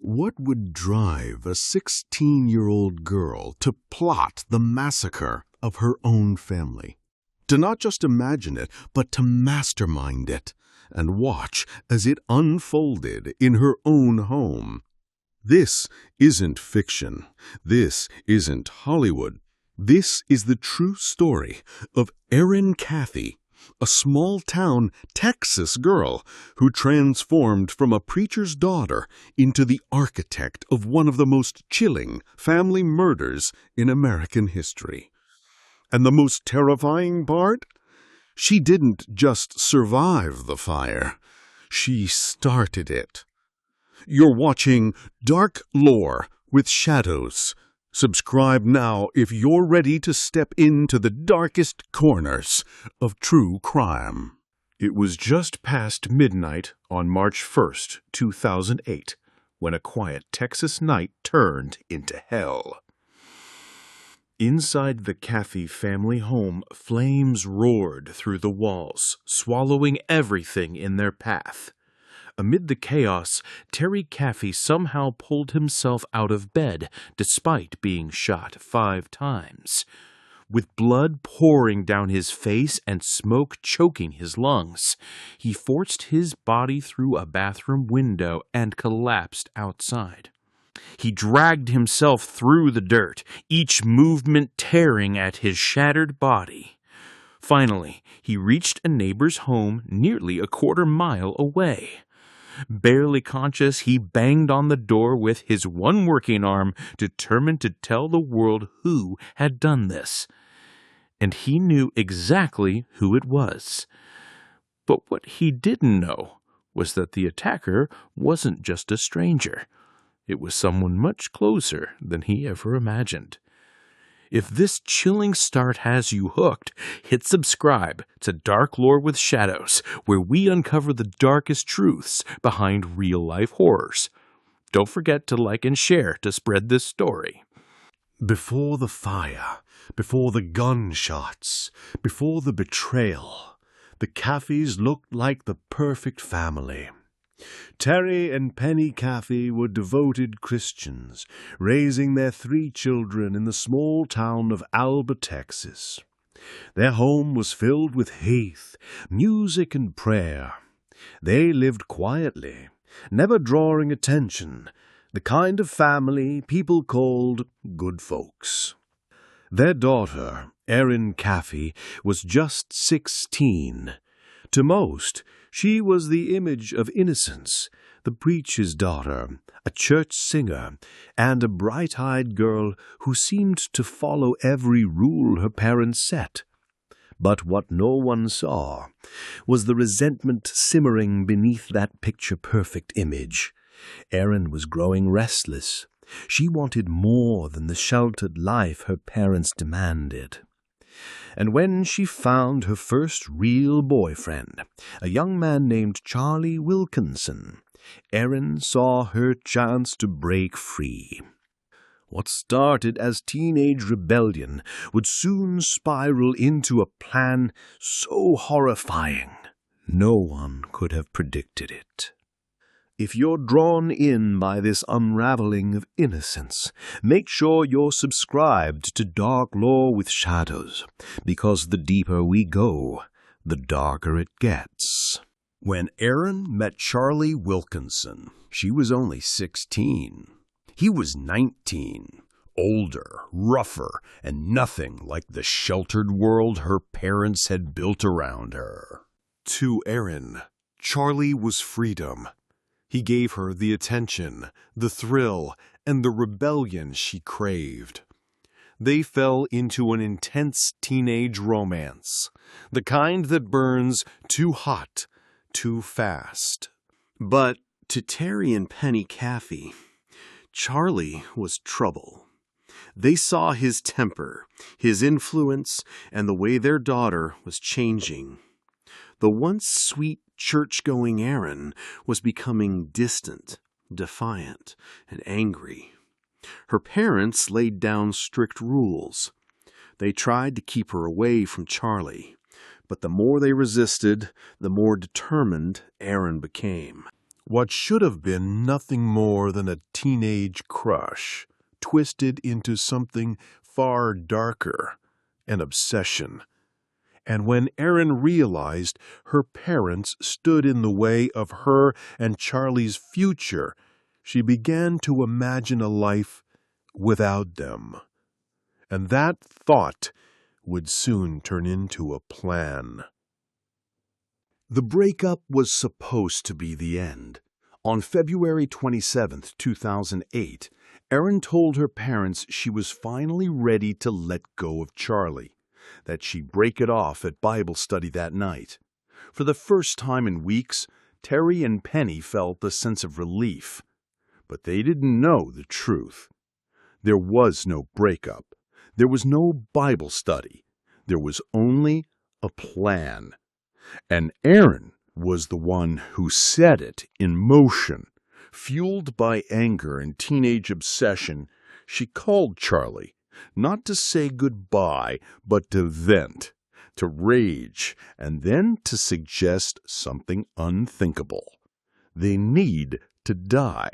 What would drive a 16-year-old girl to plot the massacre of her own family? To not just imagine it, but to mastermind it and watch as it unfolded in her own home. This isn't fiction. This isn't Hollywood. This is the true story of Erin Caffey, a small-town Texas girl who transformed from a preacher's daughter into the architect of one of the most chilling family murders in American history. And the most terrifying part? She didn't just survive the fire. She started it. You're watching Dark Lore with Shadows. Subscribe now if you're ready to step into the darkest corners of true crime. It was just past midnight on March 1st, 2008, when a quiet Texas night turned into hell. Inside the Caffey family home, flames roared through the walls, swallowing everything in their path. Amid the chaos, Terry Caffey somehow pulled himself out of bed, despite being shot 5 times. With blood pouring down his face and smoke choking his lungs, he forced his body through a bathroom window and collapsed outside. He dragged himself through the dirt, each movement tearing at his shattered body. Finally, he reached a neighbor's home nearly a quarter-mile away. Barely conscious, he banged on the door with his one working arm, determined to tell the world who had done this. And he knew exactly who it was. But what he didn't know was that the attacker wasn't just a stranger. It was someone much closer than he ever imagined. If this chilling start has you hooked, hit subscribe to Dark Lore with Shadows, where we uncover the darkest truths behind real-life horrors. Don't forget to like and share to spread this story. Before the fire, before the gunshots, before the betrayal, the Caffeys looked like the perfect family. Terry and Penny Caffey were devoted Christians, raising their 3 children in the small town of Alba, Texas. Their home was filled with faith, music, and prayer. They lived quietly, never drawing attention, the kind of family people called good folks. Their daughter, Erin Caffey, was just 16. To most, she was the image of innocence, the preacher's daughter, a church singer, and a bright-eyed girl who seemed to follow every rule her parents set. But what no one saw was the resentment simmering beneath that picture-perfect image. Erin was growing restless. She wanted more than the sheltered life her parents demanded. And when she found her first real boyfriend, a young man named Charlie Wilkinson, Erin saw her chance to break free. What started as teenage rebellion would soon spiral into a plan so horrifying no one could have predicted it. If you're drawn in by this unraveling of innocence, make sure you're subscribed to Dark Lore with Shadows, because the deeper we go, the darker it gets. When Erin met Charlie Wilkinson, she was only 16. He was 19, older, rougher, and nothing like the sheltered world her parents had built around her. To Erin, Charlie was freedom. He gave her the attention, the thrill, and the rebellion she craved. They fell into an intense teenage romance, the kind that burns too hot, too fast. But to Terry and Penny Caffey, Charlie was trouble. They saw his temper, his influence, and the way their daughter was changing. The once sweet church-going Erin was becoming distant, defiant, and angry. Her parents laid down strict rules. They tried to keep her away from Charlie, but the more they resisted, the more determined Erin became. What should have been nothing more than a teenage crush twisted into something far darker, an obsession. And when Erin realized her parents stood in the way of her and Charlie's future, she began to imagine a life without them. And that thought would soon turn into a plan. The breakup was supposed to be the end. On February 27, 2008, Erin told her parents she was finally ready to let go of Charlie, that she'd break it off at Bible study that night. For the first time in weeks, Terry and Penny felt a sense of relief. But they didn't know the truth. There was no breakup. There was no Bible study. There was only a plan. And Erin was the one who set it in motion. Fueled by anger and teenage obsession, she called Charlie, not to say goodbye, but to vent, to rage, and then to suggest something unthinkable. They need to die.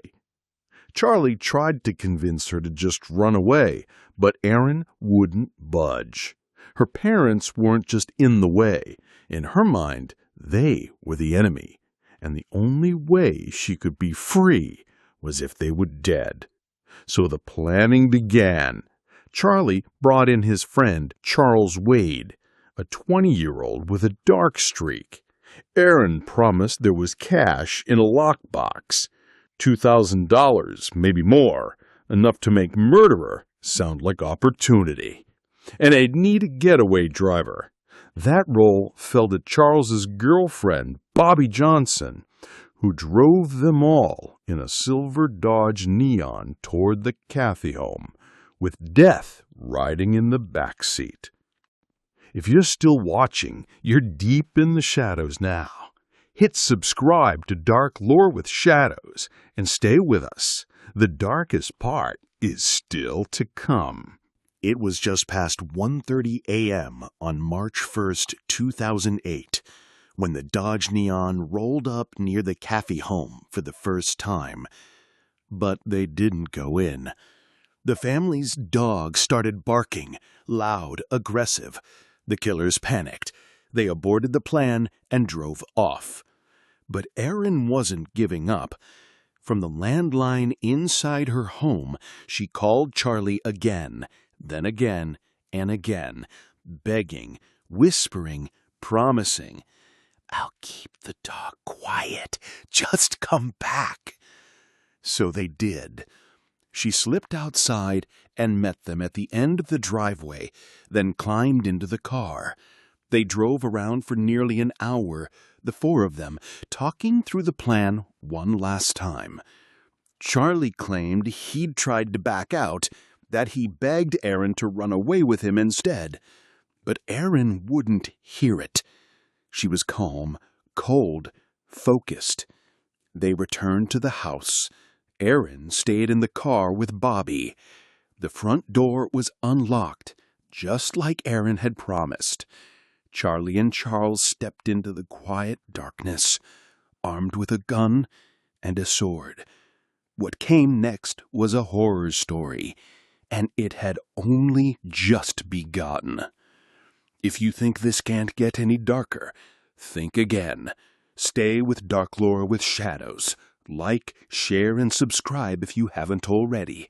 Charlie tried to convince her to just run away, but Erin wouldn't budge. Her parents weren't just in the way. In her mind, they were the enemy, and the only way she could be free was if they were dead. So the planning began. Charlie brought in his friend Charles Wade, a 20-year-old with a dark streak. Erin promised there was cash in a lockbox. $2,000, maybe more, enough to make murderer sound like opportunity. And they'd need a getaway driver. That role fell to Charles's girlfriend, Bobby Johnson, who drove them all in a silver Dodge Neon toward the Caffey home, with death riding in the back seat. If you're still watching, you're deep in the shadows now. Hit subscribe to Dark Lore with Shadows and stay with us. The darkest part is still to come. It was just past 1:30 a.m. on March 1st, 2008, when the Dodge Neon rolled up near the Caffey home for the first time. But they didn't go in. The family's dog started barking, loud, aggressive. The killers panicked. They aborted the plan and drove off. But Erin wasn't giving up. From the landline inside her home, she called Charlie again, then again and again, begging, whispering, promising, "I'll keep the dog quiet. Just come back." So they did. She slipped outside and met them at the end of the driveway, then climbed into the car. They drove around for nearly an hour, the four of them, talking through the plan one last time. Charlie claimed he'd tried to back out, that he begged Erin to run away with him instead. But Erin wouldn't hear it. She was calm, cold, focused. They returned to the house. Erin stayed in the car with Bobby. The front door was unlocked, just like Erin had promised. Charlie and Charles stepped into the quiet darkness, armed with a gun and a sword. What came next was a horror story, and it had only just begun. If you think this can't get any darker, think again. Stay with Dark Lore with Shadows. Like, share, and subscribe if you haven't already.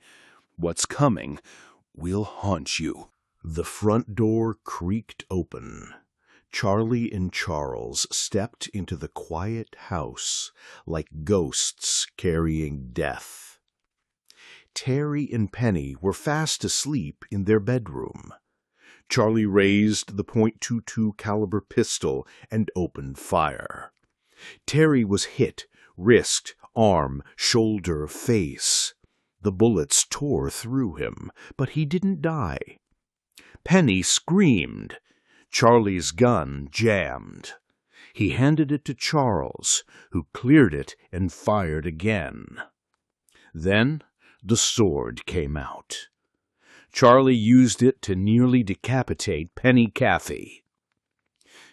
What's coming will haunt you. The front door creaked open. Charlie and Charles stepped into the quiet house like ghosts carrying death. Terry and Penny were fast asleep in their bedroom. Charlie raised the .22 caliber pistol and opened fire. Terry was hit, wrist, arm, shoulder, face. The bullets tore through him, but he didn't die. Penny screamed. Charlie's gun jammed. He handed it to Charles, who cleared it and fired again. Then the sword came out. Charlie used it to nearly decapitate Penny Caffey.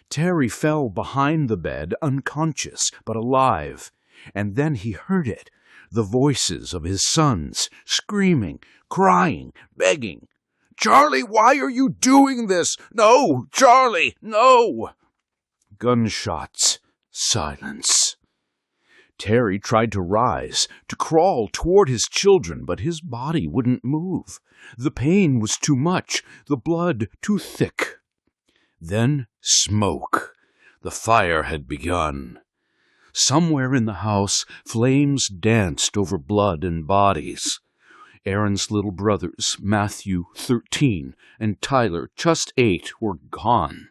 Terry fell behind the bed, unconscious but alive. And then he heard it, the voices of his sons, screaming, crying, begging. "Charlie, why are you doing this? No, Charlie, no!" Gunshots, silence. Terry tried to rise, to crawl toward his children, but his body wouldn't move. The pain was too much, the blood too thick. Then smoke. The fire had begun. Somewhere in the house, flames danced over blood and bodies. Erin's little brothers, Matthew, 13, and Tyler, just 8, were gone.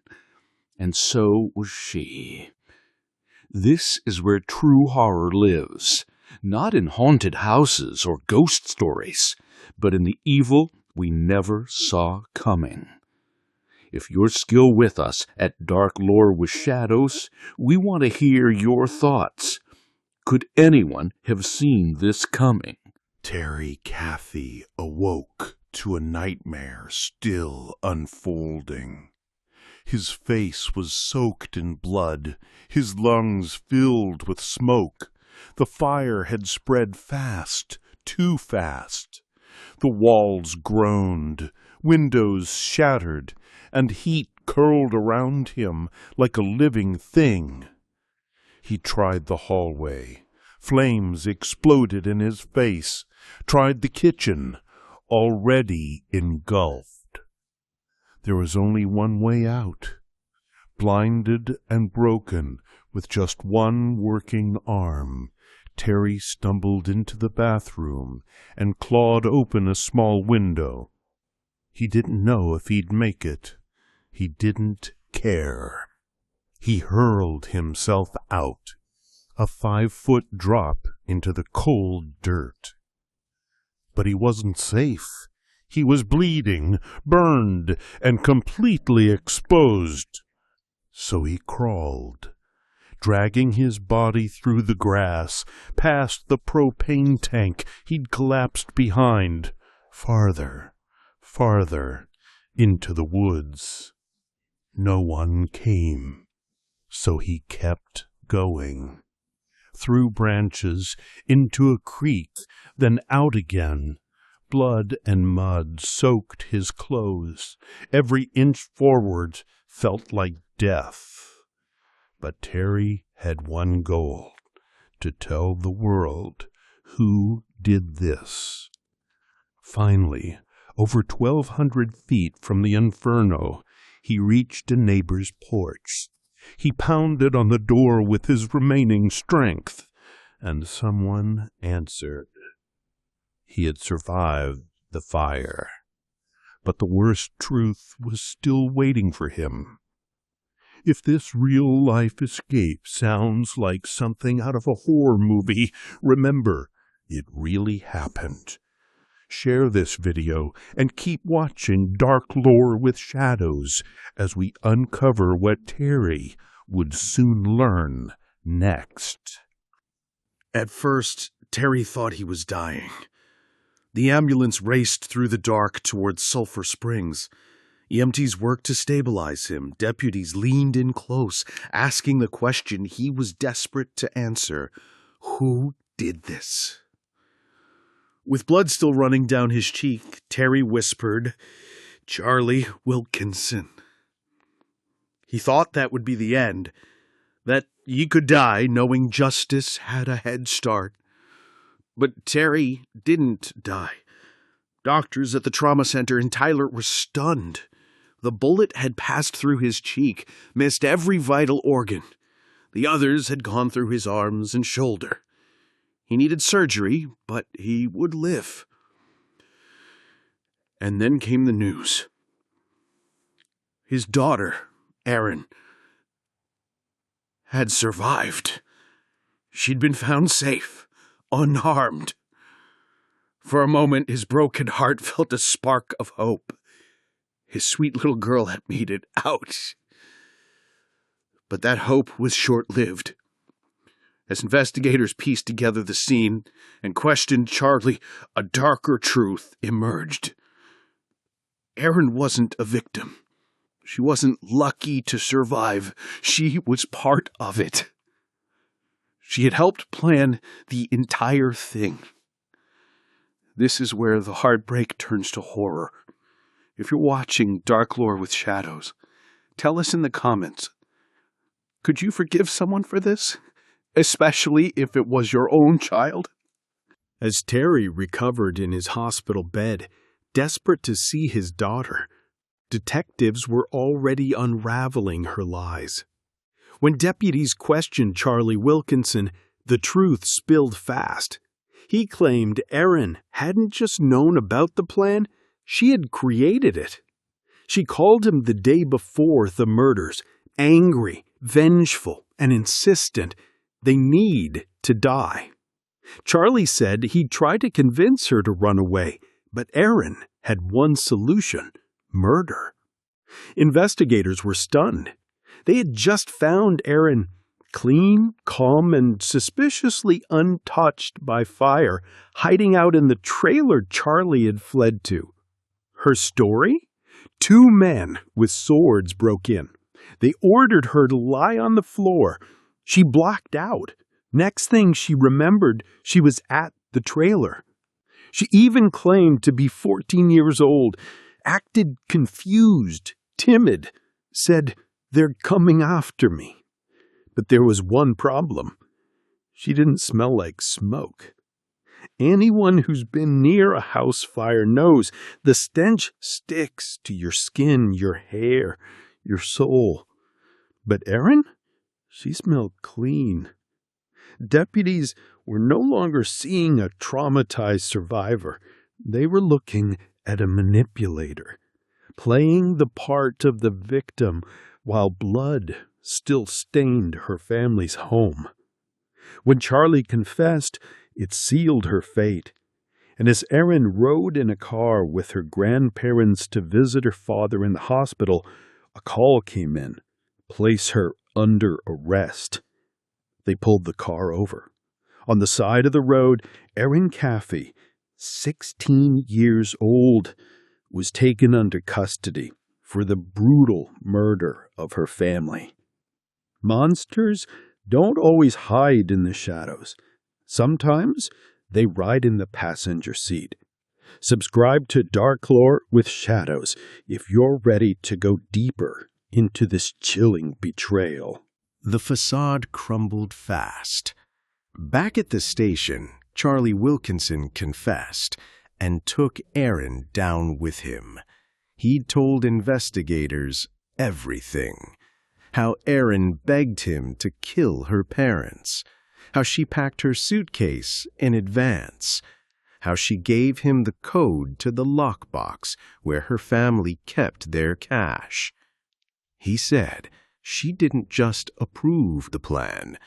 And so was she. This is where true horror lives, not in haunted houses or ghost stories, but in the evil we never saw coming. If you're still with us at Dark Lore with Shadows, we want to hear your thoughts. Could anyone have seen this coming? Terry Caffey awoke to a nightmare still unfolding. His face was soaked in blood, his lungs filled with smoke. The fire had spread fast, too fast. The walls groaned, windows shattered, and heat curled around him like a living thing. He tried the hallway. Flames exploded in his face. Tried the kitchen, already engulfed. There was only one way out. Blinded and broken, with just one working arm, Terry stumbled into the bathroom and clawed open a small window. He didn't know if he'd make it. He didn't care. He hurled himself out, a 5-foot drop into the cold dirt. But he wasn't safe. He was bleeding, burned, and completely exposed. So he crawled, dragging his body through the grass, past the propane tank he'd collapsed behind, farther, farther, into the woods. No one came, so he kept going. Through branches, into a creek, then out again. Blood and mud soaked his clothes. Every inch forward felt like death. But Terry had one goal, to tell the world who did this. Finally, over 1,200 feet from the inferno, he reached a neighbor's porch. He pounded on the door with his remaining strength, and someone answered. He had survived the fire, but the worst truth was still waiting for him. If this real-life escape sounds like something out of a horror movie, remember, it really happened. Share this video and keep watching Dark Lore with Shadows as we uncover what Terry would soon learn next. At first, Terry thought he was dying. The ambulance raced through the dark towards Sulphur Springs. EMTs worked to stabilize him. Deputies leaned in close, asking the question he was desperate to answer. Who did this? With blood still running down his cheek, Terry whispered, "Charlie Wilkinson." He thought that would be the end, that he could die knowing justice had a head start. But Terry didn't die. Doctors at the trauma center in Tyler were stunned. The bullet had passed through his cheek, missed every vital organ. The others had gone through his arms and shoulder. He needed surgery, but he would live. And then came the news. His daughter, Erin, had survived. She'd been found safe, unharmed. For a moment, his broken heart felt a spark of hope. His sweet little girl had made it out. But that hope was short-lived. As investigators pieced together the scene and questioned Charlie, a darker truth emerged. Erin wasn't a victim. She wasn't lucky to survive. She was part of it. She had helped plan the entire thing. This is where the heartbreak turns to horror. If you're watching Dark Lore with Shadows, tell us in the comments, could you forgive someone for this? Especially if it was your own child? As Terry recovered in his hospital bed, desperate to see his daughter, detectives were already unraveling her lies. When deputies questioned Charlie Wilkinson, the truth spilled fast. He claimed Erin hadn't just known about the plan, she had created it. She called him the day before the murders, angry, vengeful, and insistent they need to die. Charlie said he'd tried to convince her to run away, but Erin had one solution: murder. Investigators were stunned. They had just found Erin clean, calm, and suspiciously untouched by fire, hiding out in the trailer Charlie had fled to. Her story? 2 men with swords broke in. They ordered her to lie on the floor. She blacked out. Next thing she remembered, she was at the trailer. She even claimed to be 14 years old, acted confused, timid, said, "They're coming after me." But there was one problem. She didn't smell like smoke. Anyone who's been near a house fire knows the stench sticks to your skin, your hair, your soul. But Erin? She smelled clean. Deputies were no longer seeing a traumatized survivor. They were looking at a manipulator, playing the part of the victim while blood still stained her family's home. When Charlie confessed, it sealed her fate. And as Erin rode in a car with her grandparents to visit her father in the hospital, a call came in. Place her under arrest. They pulled the car over. On the side of the road, Erin Caffey, 16 years old, was taken under custody for the brutal murder of her family. Monsters don't always hide in the shadows. Sometimes they ride in the passenger seat. Subscribe to Dark Lore with Shadows if you're ready to go deeper into this chilling betrayal. The facade crumbled fast. Back at the station, Charlie Wilkinson confessed and took Erin down with him. He'd told investigators everything. How Erin begged him to kill her parents. How she packed her suitcase in advance. How she gave him the code to the lockbox where her family kept their cash. He said she didn't just approve the plan,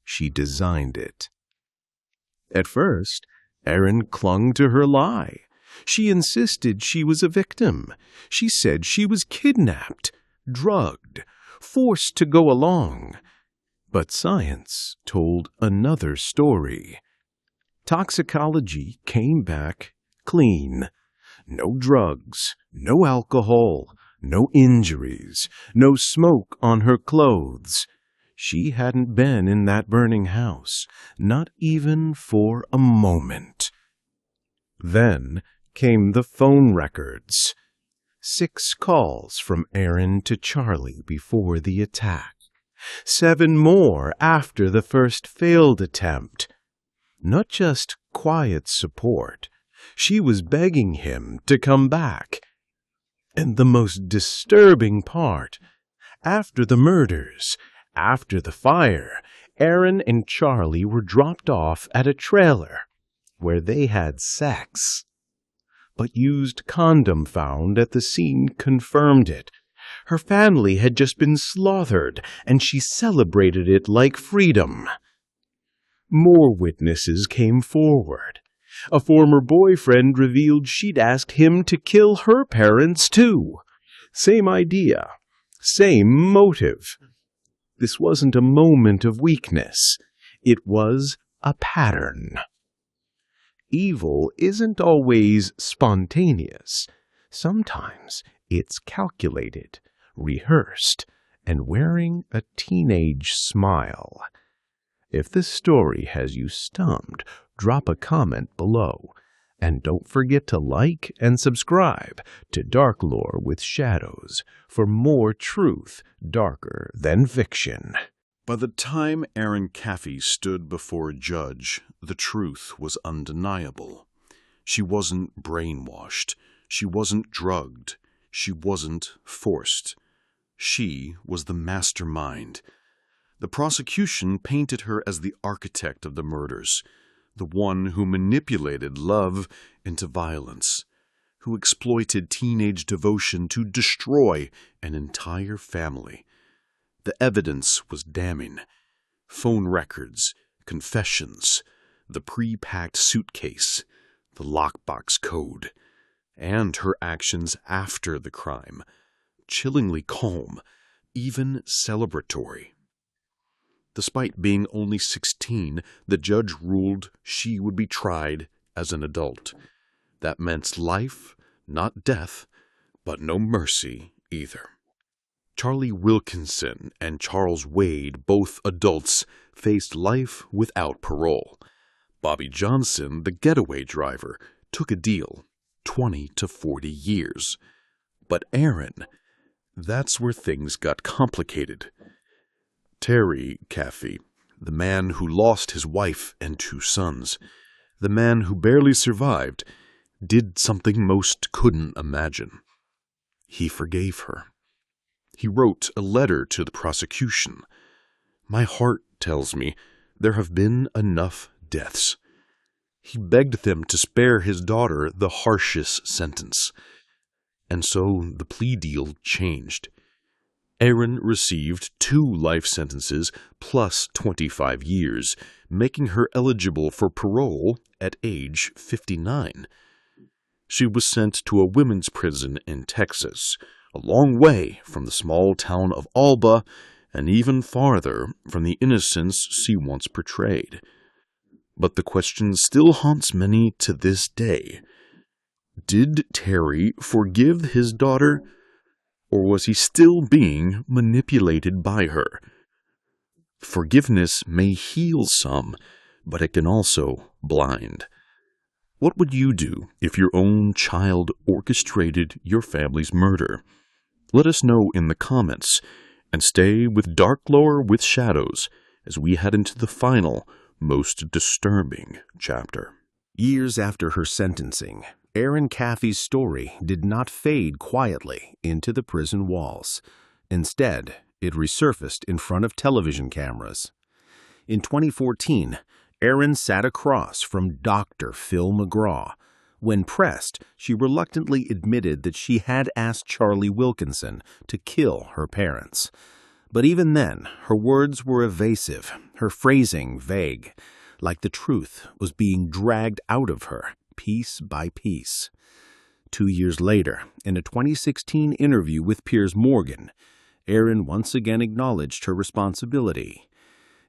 she designed it. At first, Erin clung to her lie. She insisted she was a victim. She said she was kidnapped, drugged, forced to go along. But science told another story. Toxicology came back clean. No drugs, no alcohol, no injuries, no smoke on her clothes. She hadn't been in that burning house, not even for a moment. Then came the phone records. 6 calls from Erin to Charlie before the attack. 7 more after the first failed attempt. Not just quiet support. She was begging him to come back. And the most disturbing part, after the murders, after the fire, Erin and Charlie were dropped off at a trailer where they had sex. But used condom found at the scene confirmed it. Her family had just been slaughtered, and she celebrated it like freedom. More witnesses came forward. A former boyfriend revealed she'd asked him to kill her parents, too. Same idea, same motive. This wasn't a moment of weakness. It was a pattern. Evil isn't always spontaneous. Sometimes it's calculated, rehearsed, and wearing a teenage smile. If this story has you stumped, drop a comment below. And don't forget to like and subscribe to Dark Lore with Shadows for more truth darker than fiction. By the time Erin Caffey stood before a judge, the truth was undeniable. She wasn't brainwashed. She wasn't drugged. She wasn't forced. She was the mastermind. The prosecution painted her as the architect of the murders, the one who manipulated love into violence, who exploited teenage devotion to destroy an entire family. The evidence was damning. Phone records, confessions, the pre-packed suitcase, the lockbox code, and her actions after the crime, chillingly calm, even celebratory. Despite being only 16, the judge ruled she would be tried as an adult. That meant life, not death, but no mercy either. Charlie Wilkinson and Charles Wade, both adults, faced life without parole. Bobby Johnson, the getaway driver, took a deal, 20 to 40 years. But Erin, that's where things got complicated. Terry Caffey, the man who lost his wife and 2 sons, the man who barely survived, did something most couldn't imagine. He forgave her. He wrote a letter to the prosecution. My heart tells me there have been enough deaths. He begged them to spare his daughter the harshest sentence. And so the plea deal changed. Erin received 2 life sentences plus 25 years, making her eligible for parole at age 59. She was sent to a women's prison in Texas, a long way from the small town of Alba, and even farther from the innocence she once portrayed. But the question still haunts many to this day. Did Terry forgive his daughter? Or was he still being manipulated by her? Forgiveness may heal some, but it can also blind. What would you do if your own child orchestrated your family's murder? Let us know in the comments, and stay with Dark Lore with Shadows as we head into the final, most disturbing chapter. Years after her sentencing, Erin Caffey's story did not fade quietly into the prison walls. Instead, it resurfaced in front of television cameras. In 2014, Erin sat across from Dr. Phil McGraw. When pressed, she reluctantly admitted that she had asked Charlie Wilkinson to kill her parents. But even then, her words were evasive, her phrasing vague, like the truth was being dragged out of her, piece by piece. 2 years later, in a 2016 interview with Piers Morgan, Erin once again acknowledged her responsibility.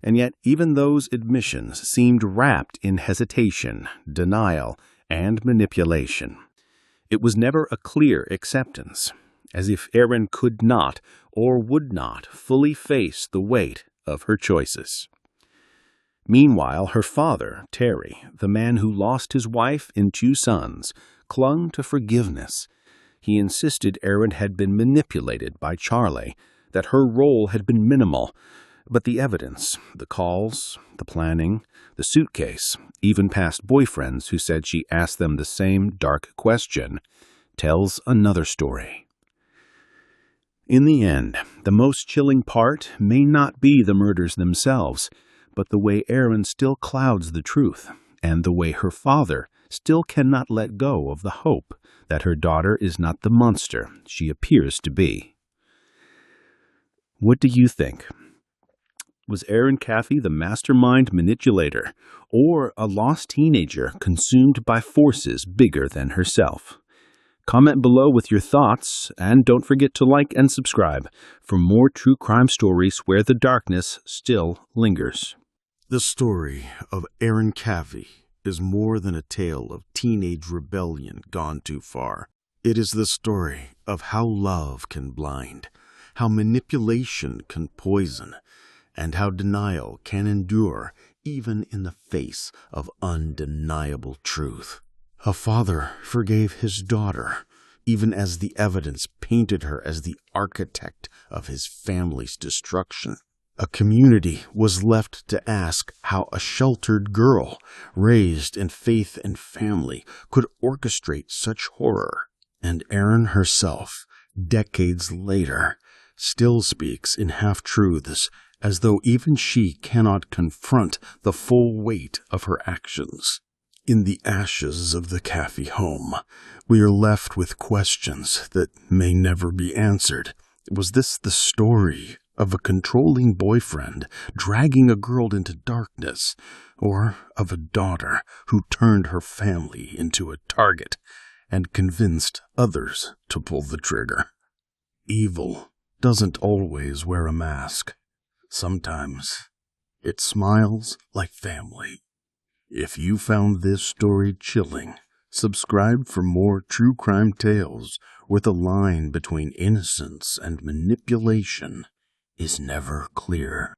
And yet even those admissions seemed wrapped in hesitation, denial, and manipulation. It was never a clear acceptance, as if Erin could not or would not fully face the weight of her choices. Meanwhile, her father, Terry, the man who lost his wife and 2 sons, clung to forgiveness. He insisted Erin had been manipulated by Charlie, that her role had been minimal, but the evidence, the calls, the planning, the suitcase, even past boyfriends who said she asked them the same dark question, tells another story. In the end, the most chilling part may not be the murders themselves, but the way Erin still clouds the truth, and the way her father still cannot let go of the hope that her daughter is not the monster she appears to be. What do you think? Was Erin Caffey the mastermind manipulator, or a lost teenager consumed by forces bigger than herself? Comment below with your thoughts, and don't forget to like and subscribe for more true crime stories where the darkness still lingers. The story of Erin Caffey is more than a tale of teenage rebellion gone too far. It is the story of how love can blind, how manipulation can poison, and how denial can endure even in the face of undeniable truth. A father forgave his daughter, even as the evidence painted her as the architect of his family's destruction. A community was left to ask how a sheltered girl, raised in faith and family, could orchestrate such horror. And Erin herself, decades later, still speaks in half-truths, as though even she cannot confront the full weight of her actions. In the ashes of the Caffey home, we are left with questions that may never be answered. Was this the story of a controlling boyfriend dragging a girl into darkness, or of a daughter who turned her family into a target and convinced others to pull the trigger? Evil doesn't always wear a mask. Sometimes it smiles like family. If you found this story chilling, subscribe for more true crime tales where the line between innocence and manipulation is never clear.